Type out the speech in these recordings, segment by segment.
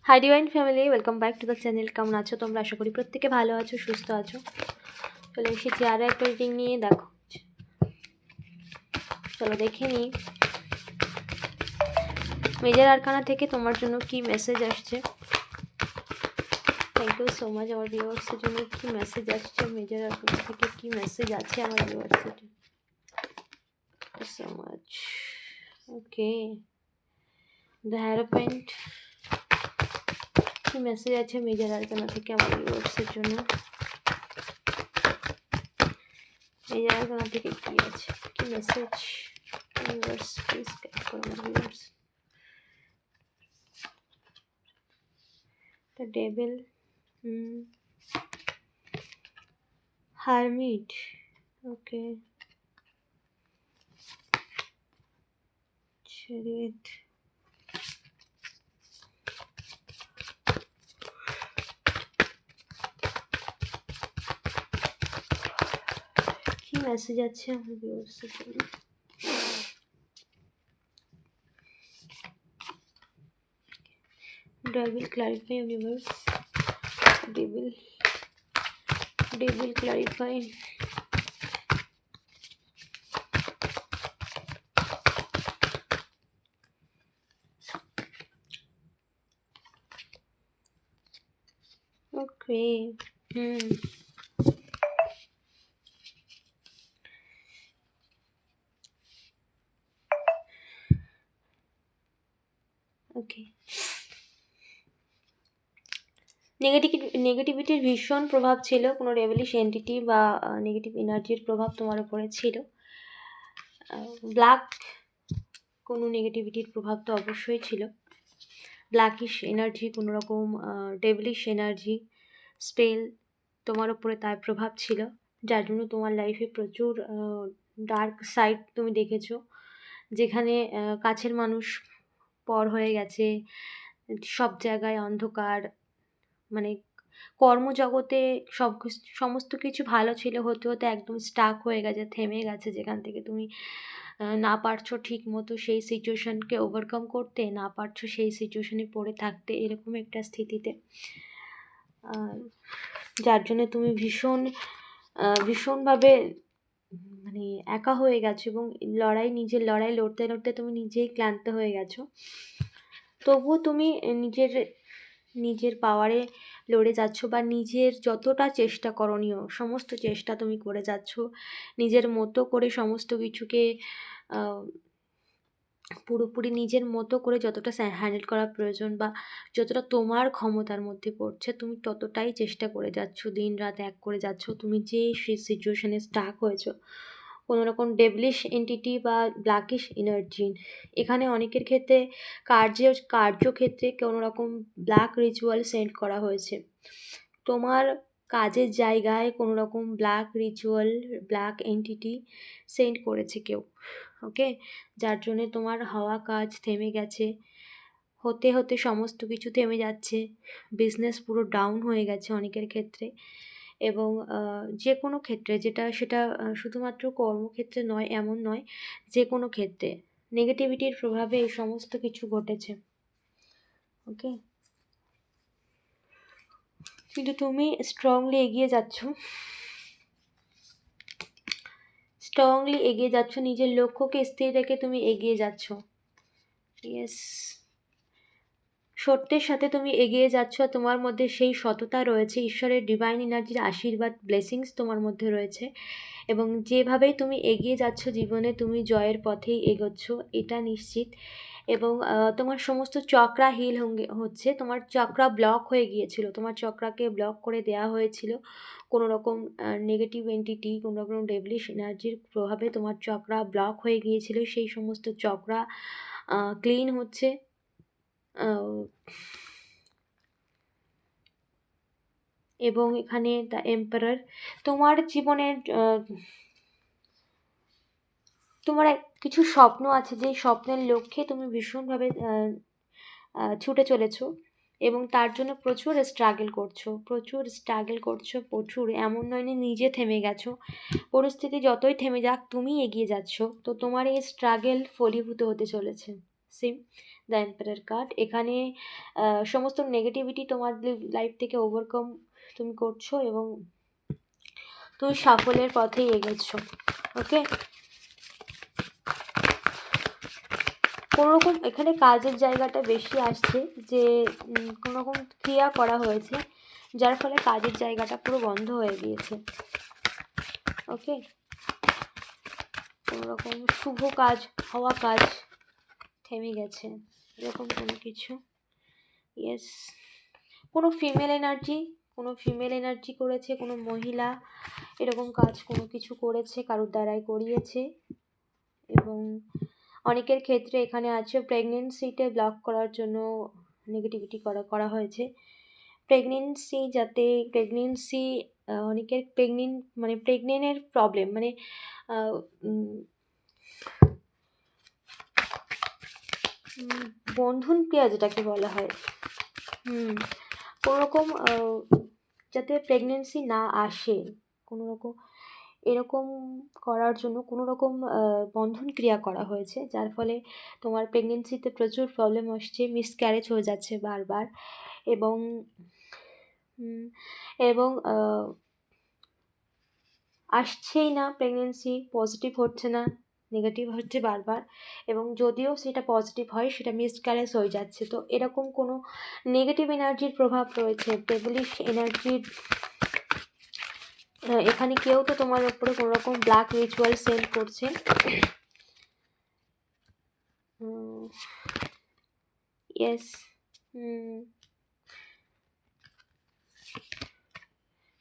Hi divine family, welcome back to the channel. কেমন আছো তোমরা? আশা করি প্রত্যেকে ভালো আছো, সুস্থ আছো। চলে এসেছি আরও একটা রিডিং নিয়ে। দেখো, চলো দেখে নিই মেজর আরকানা থেকে তোমার জন্য কি মেসেজ আসছে। থ্যাংক ইউ সো মাচ আমার ভিউয়ার্সের জন্য। কি মেসেজ আসছে মেজর আরকানা থেকে, কি মেসেজ আছে আমার ভিউয়ার্সের জন্য। So much. ওকে, দ্য হ্যারোপেন্ট। কি মেসেজ আছে মেজর আরকানা থেকে আমার ভিউয়ার্সের জন্য। মেজর আরকানা থেকে কি আছে, কি মেসেজ ভিউয়ার্স, প্লিজ গাইড করো আমার viewers. The devil, hermit, okay, chariot, কি মেসেজ আছে আমার ভিউয়ার্সের জন্য। Devil clarify universe, devil clarify. Okay, okay. নেগেটিভিটির ভীষণ প্রভাব ছিল, কোনো রেভেলিশ এন্টিটি বা নেগেটিভ এনার্জির প্রভাব তোমার উপরে ছিল। ব্ল্যাক কোনো নেগেটিভিটির প্রভাব তো অবশ্যই ছিল। ব্ল্যাকিশ এনার্জি, কোনো রকম ডেভিলিশ এনার্জি, স্পেল তোমার উপরে তার প্রভাব ছিল, যার জন্য তোমার লাইফে প্রচুর ডার্ক সাইড তুমি দেখেছো, যেখানে কাছের মানুষ পর হয়ে গেছে, সব জায়গায় অন্ধকার, মানে কর্মজগতে সমস্ত কিছু ভালো ছিল, হতে হতে একদম স্টাক হয়ে গেছে, থেমে গেছে, যেখান থেকে তুমি না পারছো ঠিক মতো সেই সিচুয়েশানকে ওভারকাম করতে, না পারছো সেই সিচুয়েশানে পড়ে থাকতে, এরকম একটা স্থিতিতে, যার জন্য তুমি ভীষণভাবে মানে একা হয়ে গেছো, এবং নিজের লড়াই লড়তে লড়তে তুমি নিজেই ক্লান্ত হয়ে গেছো। তবুও তুমি নিজের পাওয়ারে লড়ে যাচ্ছ, বা নিজের যতটা চেষ্টা করণীয় সমস্ত চেষ্টা তুমি করে যাচ্ছ, নিজের মতো করে সমস্ত কিছুকে পুরোপুরি নিজের মতো করে যতটা হ্যান্ডেল করা প্রয়োজন, বা যতটা তোমার ক্ষমতার মধ্যে পড়ছে, তুমি ততটাই চেষ্টা করে যাচ্ছ, দিন রাত এক করে যাচ্ছ। তুমি যে সেই সিচুয়েশানে স্টাক হয়েছো, কোনো রকম ডেভিলিশ এন্টিটি বা ব্ল্যাকিশ এনার্জি, এখানে অনেকের ক্ষেত্রে কার্যক্ষেত্রে কোনো রকম ব্ল্যাক রিচুয়াল সেন্ড করা হয়েছে। তোমার কাজের জায়গায় কোনো রকম black ritual, black entity send করেছে কেউ, ওকে, যার জন্যে তোমার হওয়া কাজ থেমে গেছে, হতে হতে সমস্ত কিছু থেমে যাচ্ছে, বিজনেস পুরো ডাউন হয়ে গেছে অনেকের ক্ষেত্রে। এবং যে কোনো ক্ষেত্রে, সেটা শুধুমাত্র কর্মক্ষেত্রে নয়, এমন নয়, যে কোনো ক্ষেত্রে নেগেটিভিটির প্রভাবে এই সমস্ত কিছু ঘটেছে, ওকে। কিন্তু তুমি স্ট্রংলি এগিয়ে যাচ্ছ, নিজের লক্ষ্যকে স্থির রেখে তুমি এগিয়ে যাচ্ছ। ইয়েস, সত্যের সাথে তুমি এগিয়ে যাচ্ছ, তোমার মধ্যে সেই সততা রয়েছে, ঈশ্বরের ডিভাইন এনার্জির আশীর্বাদ, ব্লেসিংস তোমার মধ্যে রয়েছে, এবং যেভাবেই তুমি এগিয়ে যাচ্ছ জীবনে, তুমি জয়ের পথেই এগোচ্ছ, এটা নিশ্চিত। এবং তোমার সমস্ত চক্রা হিল হচ্ছে, তোমার চক্রা ব্লক হয়ে গিয়েছিল, তোমার চক্রাকে ব্লক করে দেওয়া হয়েছিল কোনো রকম নেগেটিভ এন্টিটি, কোনো রকম ডেভিলিশ এনার্জির প্রভাবে তোমার চক্রা ব্লক হয়ে গিয়েছিল, সেই সমস্ত চক্রা ক্লিন হচ্ছে। এবং এখানে দ্য এম্পারার, তোমার জীবনের তোমার কিছু স্বপ্ন আছে, যে স্বপ্নের লক্ষ্যে তুমি ভীষণভাবে ছুটে চলেছো, এবং তার জন্য প্রচুর স্ট্রাগল করছো, প্রচুর, এমন নয় নিজে থেমে গেছো, পরিস্থিতি যতই থেমে যাক তুমি এগিয়ে যাচ্ছ, তো তোমার এই স্ট্রাগল ফলীভূত হতে চলেছে, সিম দ্য এম্পারার কার্ড। এখানে সমস্ত নেগেটিভিটি তোমার লাইফ থেকে ওভারকাম তুমি করছো এবং তুমি সাফল্যের পথেই এগোচ্ছো। ওকে, কোনোরকম এখানে কাজের জায়গাটা বেশি আসছে, যে কোনোরকম ক্রিয়া করা হয়েছে যার ফলে কাজের জায়গাটা পুরো বন্ধ হয়ে গিয়েছে। ওকে, কোনোরকম শুভ কাজ হওয়া কাজ থেমে গেছে, এরকম কোনো কিছু। ইয়েস, কোনো ফিমেল এনার্জি করেছে, কোনো মহিলা এরকম কাজ কোনো কিছু করেছে, কারোর দ্বারাই করিয়েছে। এবং অনেকের ক্ষেত্রে এখানে আছে প্রেগনেন্সিতে ব্লক করার জন্য নেগেটিভিটি করা হয়েছে। প্রেগনেন্সি অনেকের প্রেগনেন্টের প্রবলেম, মানে বন্ধন ক্রিয়া যেটাকে বলা হয়, কোনোরকম যাতে প্রেগনেন্সি না আসে, কোনোরকম এরকম করার জন্য কোনোরকম বন্ধন ক্রিয়া করা হয়েছে, যার ফলে তোমার প্রেগনেন্সিতে প্রচুর প্রবলেম আসছে, মিসক্যারেজ হয়ে যাচ্ছে বারবার, এবং এবং আসছেই না, প্রেগনেন্সি পজিটিভ হচ্ছে না, নেগেটিভ হচ্ছে বারবার, এবং যদিও সেটা পজিটিভ হয় সেটা মিসক্যারেজ হয়ে যাচ্ছে। তো এরকম কোনো নেগেটিভ এনার্জির প্রভাব রয়েছে, ডেভিলিশ এনার্জির। এখানে কেউ তো তোমার উপরে কোনো রকম ব্ল্যাক রিচুয়াল সেন্ড করছে। ইয়েস,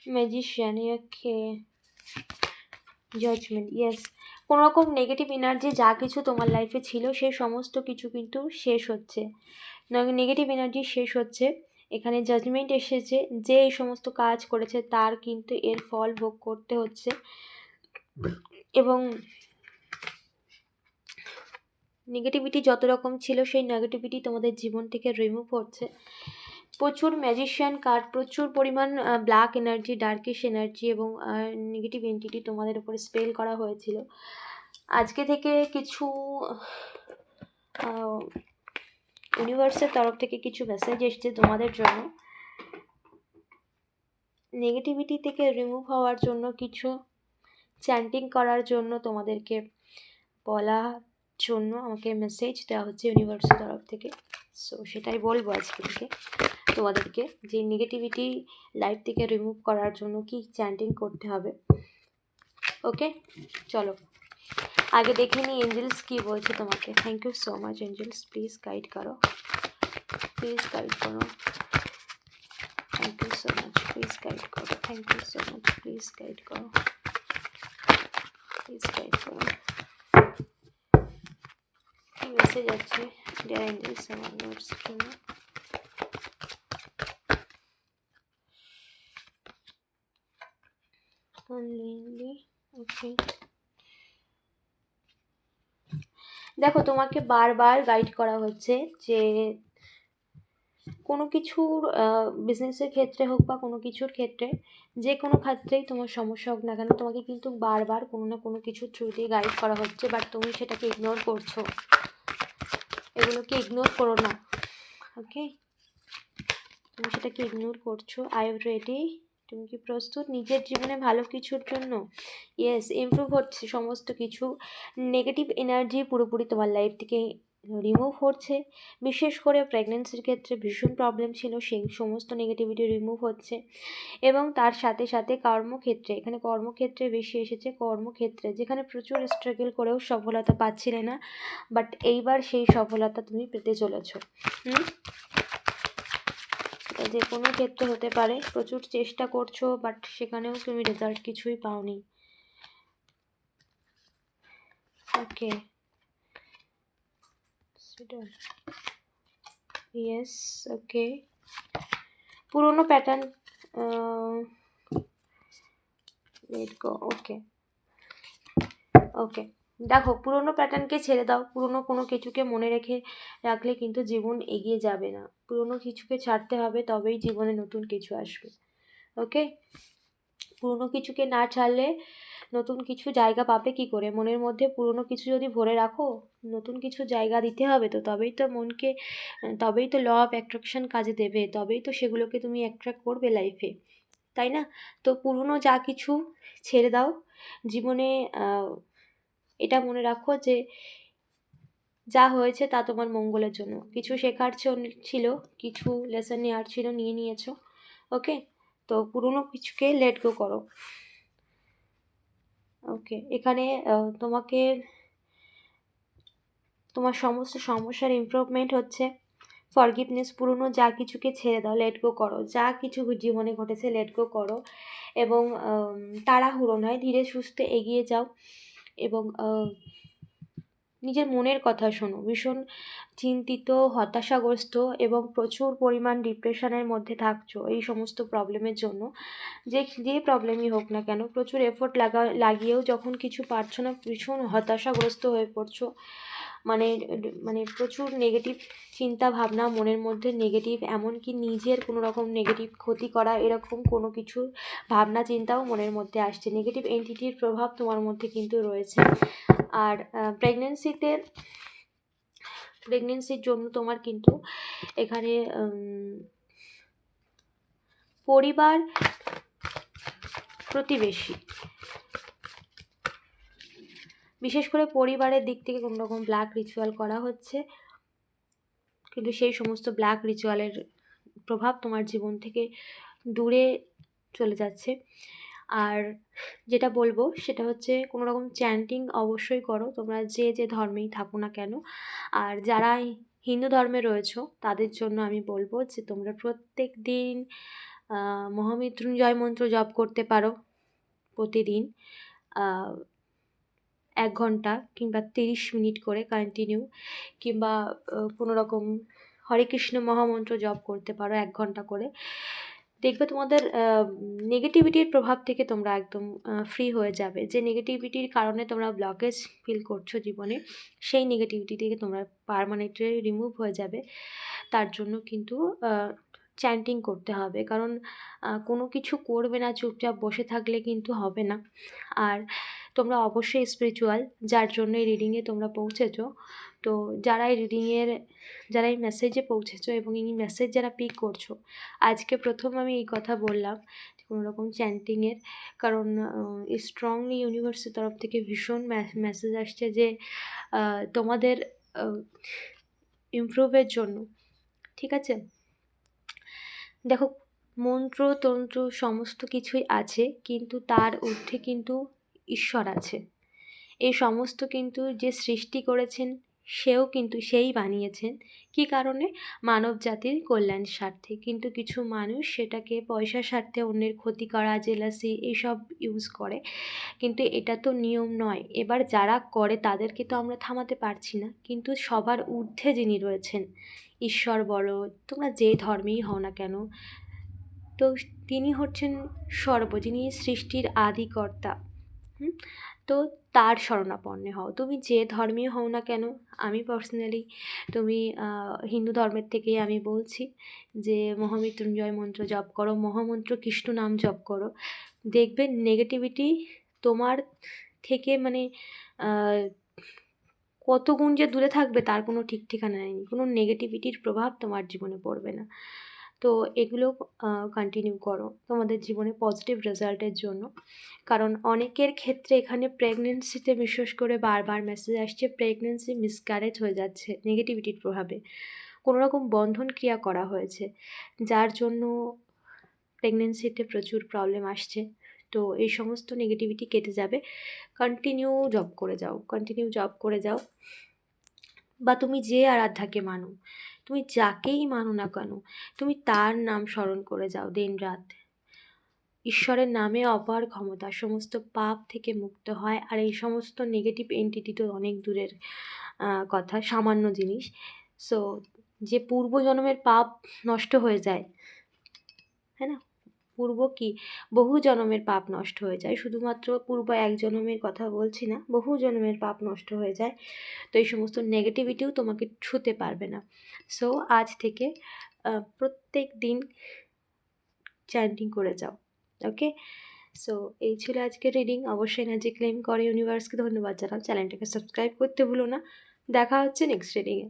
ম্যাজিশিয়ান, ওকে, জাজমেন্ট। ইয়েস, কোনো রকম নেগেটিভ এনার্জি যা কিছু তোমার লাইফে ছিল সেই সমস্ত কিছু কিন্তু শেষ হচ্ছে, নেগেটিভ এনার্জি শেষ হচ্ছে। এখানে জাজমেন্ট এসেছে, যে এই সমস্ত কাজ করেছে তার কিন্তু এর ফল ভোগ করতে হচ্ছে, এবং নেগেটিভিটি যত রকম ছিল সেই নেগেটিভিটি তোমাদের জীবন থেকে রিমুভ হচ্ছে। প্রচুর ম্যাজিশিয়ান কার্ড, প্রচুর পরিমাণ ব্ল্যাক এনার্জি, ডার্কিশ এনার্জি এবং নেগেটিভ এন্টিটি তোমাদের উপরে স্পেল করা হয়েছিল। আজকে থেকে কিছু ইউনিভার্সের তরফ থেকে কিছু মেসেজ এসছে তোমাদের জন্য, নেগেটিভিটি থেকে রিমুভ হওয়ার জন্য, কিছু চ্যান্টিং করার জন্য তোমাদেরকে বলার জন্য আমাকে মেসেজ দেওয়া হচ্ছে ইউনিভার্সের তরফ থেকে। সো সেটাই বলবো আজকে থেকে তোমাদেরকে, যে নেগেটিভিটি লাইফ থেকে রিমুভ করার জন্য কি চ্যান্টিং করতে হবে। ওকে, চলো আগে দেখে নিই এঞ্জেলস কি বলছে তোমাকে। Thank you so much angels, please guide করো, প্লিজ গাইড করো। Thank you so much, please guide করো। Thank you so much, please guide করো, প্লিজ গাইড করো। কি মেসেজ আছে ডিয়ার এঞ্জেলস আমার নোটস জন্য? ওকে, দেখো তোমাকে বারবার গাইড করা হচ্ছে যে কোনো কিছুর বিজনেসের ক্ষেত্রে হোক বা কোনো কিছুর ক্ষেত্রে, যে কোনো ক্ষেত্রেই তোমার সমস্যা হোক না কেন, তোমাকে কিন্তু বারবার কোনো না কোনো কিছুর থ্রু দিয়ে গাইড করা হচ্ছে, বাট তুমি সেটাকে ইগনোর করছো। এগুলোকে ইগনোর করো না, ওকে, তুমি সেটাকে ইগনোর করছো। আই এম রেডি, তুমি কি প্রস্তুত নিজের জীবনে ভালো কিছুর জন্য? ইয়েস, ইমপ্রুভ হচ্ছে সমস্ত কিছু, নেগেটিভ এনার্জি পুরোপুরি তোমার লাইফ থেকে রিমুভ হচ্ছে। বিশেষ করে প্রেগনেন্সির ক্ষেত্রে ভীষণ প্রবলেম ছিল, সেই সমস্ত নেগেটিভিটি রিমুভ হচ্ছে। এবং তার সাথে সাথে কর্মক্ষেত্রে, এখানে কর্মক্ষেত্রে বেশি এসেছে, কর্মক্ষেত্রে যেখানে প্রচুর স্ট্রাগল করেও সফলতা পাচ্ছিলে না, বাট এইবার সেই সফলতা তুমি পেতে চলেছো। সেটা যে কোনো ক্ষেত্রে হতে পারে, প্রচুর চেষ্টা করছো বাট সেখানেও তুমি রেজাল্ট কিছুই পাওনি। ওকে, ইয়েস, ওকে, পুরোনো প্যাটার্ন লেট গো। ওকে, ওকে, দেখো পুরোনো প্যাটার্নকে ছেড়ে দাও, পুরোনো কোনো কিছুকে মনে রেখে রাখলে কিন্তু জীবন এগিয়ে যাবে না, পুরোনো কিছুকে ছাড়তে হবে, তবেই জীবনে নতুন কিছু আসবে। ওকে, পুরনো কিছুকে না ছাড়লে নতুন কিছু জায়গা পাবে কী করে? মনের মধ্যে পুরনো কিছু যদি ভরে রাখো, নতুন কিছু জায়গা দিতে হবে তো, তবেই তো মনকে, তবেই তো ল অফ অ্যাট্রাকশন কাজে দেবে, তবেই তো সেগুলোকে তুমি অ্যাট্রাক্ট করবে লাইফে, তাই না? তো পুরনো যা কিছু ছেড়ে দাও জীবনে। এটা মনে রাখো যে যা হয়েছে তা তোমার মঙ্গলের জন্য। কিছু শেখার ছিল, কিছু লেসন নেওয়ার ছিল, নিয়ে নিয়েছো। ওকে, তো পুরনো কিছুকে লেট গো করো। ওকে, এখানে তোমাকে তোমার সমস্ত সমস্যার ইমপ্রুভমেন্ট হচ্ছে ফরগিভনেস। পুরনো যা কিছুকে ছেড়ে দাও, লেট গো করো। যা কিছু জীবনে ঘটেছে লেট গো করো, এবং তাড়াহুড়ো নয়, ধীরে সুস্থে এগিয়ে যাও, এবং নিজের মনের কথা শোনো। ভীষণ চিন্তিত, হতাশাগ্রস্ত এবং প্রচুর পরিমাণ ডিপ্রেশনের মধ্যে থাকছো এই সমস্ত প্রবলেমের জন্য। যে প্রবলেমই হোক না কেন, প্রচুর এফোর্ট লাগিয়েও যখন কিছু পারছো না, ভীষণ হতাশাগ্রস্ত হয়ে পড়ছো। মানে মানে প্রচুর নেগেটিভ চিন্তা ভাবনা মনের মধ্যে, নেগেটিভ, এমনকি নিজের কোনো রকম নেগেটিভ ক্ষতি করা এরকম কোনো কিছু ভাবনা চিন্তাও মনের মধ্যে আসছে। নেগেটিভ এন্টিটির প্রভাব তোমার মধ্যে কিন্তু রয়েছে। আর প্রেগনেন্সির জন্য তোমার কিন্তু এখানে পরিবার, প্রতিবেশী, বিশেষ করে পরিবারের দিক থেকে কোনো রকম ব্ল্যাক রিচুয়াল করা হচ্ছে, কিন্তু সেই সমস্ত ব্ল্যাক রিচুয়ালের প্রভাব তোমার জীবন থেকে দূরে চলে যাচ্ছে। আর যেটা বলবো সেটা হচ্ছে কোনো রকম চ্যান্টিং অবশ্যই করো, তোমরা যে ধর্মেই থাকো না কেন। আর যারা হিন্দু ধর্মে রয়েছো তাদের জন্য আমি বলবো যে তোমরা প্রত্যেক দিন মহামৃত্যুঞ্জয় মন্ত্র জপ করতে পারো প্রতিদিন 1 ঘন্টা কিংবা 30 মিনিট করে কন্টিনিউ, কিংবা কোনো রকম হরে কৃষ্ণ মহামন্ত্র জপ করতে পারো 1 ঘন্টা করে। দেখবে তোমাদের নেগেটিভিটির প্রভাব থেকে তোমরা একদম ফ্রি হয়ে যাবে। যে নেগেটিভিটির কারণে তোমরা ব্লকেজ ফিল করছো জীবনে, সেই নেগেটিভিটি থেকে তোমরা পার্মানেন্টলি রিমুভ হয়ে যাবে। তার জন্য কিন্তু চ্যান্টিং করতে হবে, কারণ কোনো কিছু করবে না চুপচাপ বসে থাকলে কিন্তু হবে না। আর তোমরা অবশ্যই স্পিরিচুয়াল, যার জন্য এই রিডিংয়ে তোমরা পৌঁছেছো। তো যারা এই মেসেজে পৌঁছেছো এবং এই মেসেজ যারা পিক করছো, আজকে প্রথম আমি এই কথা বললাম কোনো রকম চ্যান্টিংয়ের, কারণ স্ট্রংলি ইউনিভার্সের তরফ থেকে ভীষণ মেসেজ আসছে যে তোমাদের ইমপ্রুভের জন্য। ঠিক আছে, দেখো, মন্ত্র তন্ত্র সমস্ত কিছুই আছে, কিন্তু তার ঊর্ধ্বে কিন্তু ঈশ্বর আছে। এই সমস্ত কিন্তু যে সৃষ্টি করেছেন সেই বানিয়েছেন কী কারণে? মানব জাতির কল্যাণ স্বার্থে। কিন্তু কিছু মানুষ সেটাকে পয়সার স্বার্থে অন্যের ক্ষতি করা, জেলাসি এইসব ইউজ করে, কিন্তু এটা তো নিয়ম নয়। এবার যারা করে তাদেরকে তো আমরা থামাতে পারছি না, কিন্তু সবার ঊর্ধ্বে যিনি রয়েছেন, ঈশ্বর বলো, তোমরা যে ধর্মেই হও না কেন, তো তিনি হচ্ছেন যিনি সৃষ্টির আদিকর্তা। তো তার শরণাপন্ন হও, তুমি যে ধর্মীয় হও না কেন। আমি পার্সোনালি, তুমি হিন্দু ধর্মের থেকেই আমি বলছি যে মহামৃত্যুঞ্জয় মন্ত্র জপ করো, মহামন্ত্র কৃষ্ণ নাম জপ করো, দেখবে নেগেটিভিটি তোমার থেকে মানে কত গুণ যে দূরে থাকবে তার কোনো ঠিক ঠিকানা নেই। কোনো নেগেটিভিটির প্রভাব তোমার জীবনে পড়বে না। তো এগুলো কন্টিনিউ করো তোমাদের জীবনে পজিটিভ রেজাল্টের জন্য। কারণ অনেকের ক্ষেত্রে এখানে প্রেগনেন্সিতে বিশেষ করে বারবার মেসেজ আসছে, প্রেগনেন্সি মিসক্যারেজ হয়ে যাচ্ছে নেগেটিভিটির প্রভাবে। কোনো রকম বন্ধন ক্রিয়া করা হয়েছে, যার জন্য প্রেগনেন্সিতে প্রচুর প্রবলেম আসছে। তো এই সমস্ত নেগেটিভিটি কেটে যাবে। কন্টিনিউ জব করে যাও, বা তুমি যে আরাধ্যাকে মানো, তুমি যাকেই মানো না কেন, তুমি তার নাম স্মরণ করে যাও দিন রাত। ঈশ্বরের নামে অপার ক্ষমতা, সমস্ত পাপ থেকে মুক্ত হয়। আর এই সমস্ত নেগেটিভ এন্টিটি তো অনেক দূরের কথা, সামান্য জিনিস। সো যে পূর্বজন্মের পাপ নষ্ট হয়ে যায়, হ্যাঁ না, বহু জন্মের পাপ নষ্ট হয়ে যায়, শুধুমাত্র পূর্ব এক জন্মের কথা বলছি না, বহু জন্মের পাপ নষ্ট হয়ে যায়। তো এই সমস্ত নেগেটিভিটিও তোমাকে ছুঁতে পারবে না। সো আজ থেকে প্রত্যেক দিন চ্যান্টিং করে যাও। ওকে, সো এই ছিল আজকের রিডিং। অবশ্যই এনার্জি ক্লেম করে ইউনিভার্সকে ধন্যবাদ জানাও। চ্যানেলটাকে সাবস্ক্রাইব করতে ভুলো না। দেখা হচ্ছে নেক্সট রিডিংয়ে।